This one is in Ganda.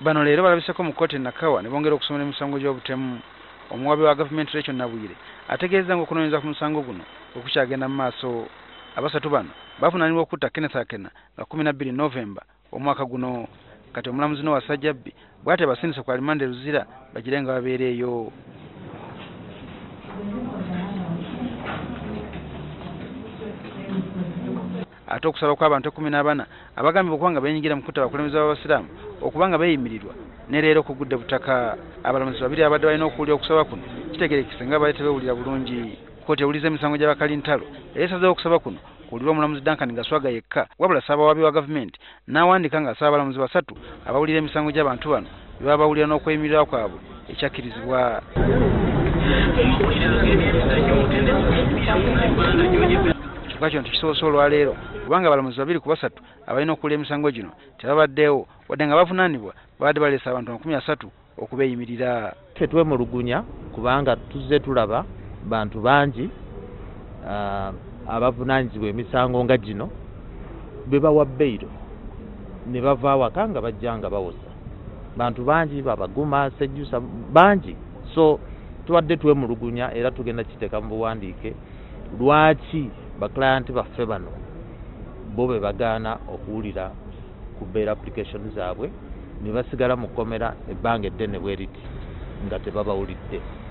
Bano leero balabiseko mu kkooti Nakawa ne bongera okusomera emisango gy'obutemu. Omuwabi wa gavumenti Rachel Nabwire ategeeza ng'okunoonyereza ku musango guno okukyagenda mu maaso. Abasatu bano bavunaanibwa okutta Kenneth Akena nga 12 Novemba omwaka guno. Kati omulamuzi Noah Sajjabbi bw'atyo abasindise ku alimande Luzira bagire nga babeera eyo. Ate okusaba kw'abantu 14 abagambibwa okuba nga beenyigira mu kutta abakulembeze b'Abasiraamu okuba nga beeyimirirwa ne leero kugudde butaka. Abalamuzi babiri abadde balina okuwulira okusaba kuno kitegeerekese nga baali tebeewulira bulungi. Kkooti ewuliza emisango gy'abakalintalo era esazeewo okusaba kuno kuwulirwa omulamuzi Duncan Gaswaga yekka, wabula Ssaabawabi wa gavumenti n'awandiika ng'asaba abalamuzi basatu abawulira emisango gy'abantu bano bye baba bawulira n'okweyimirirwa kwabwe ekyakkirizibwa. Kyokka kino tekisoose olwaleero kubanga abalamuzi babiri ku basatu abalina okuwulira emisango gino tebabaddewo wadde nga bavunaanibwa babadde baleese abantu 30 okubeeyimirira. Ffe twemulugunya kubanga tuzze tulaba bantu bangi abavunaanyizibwa emisango nga gino be bawa bbeiro ne bava awaka nga bajja nga bawoza. Bantu bangi babaguma sejjusa bangi, so tuwadde twemulugunya era tugenda kiteeka mu buwandiike lwaki baklayanti baffe bano bo be bagaana okuwulira ku bail application zaabwe ne basigala mu kkomera ebbanga eddene bwe riti nga tebabawulidde.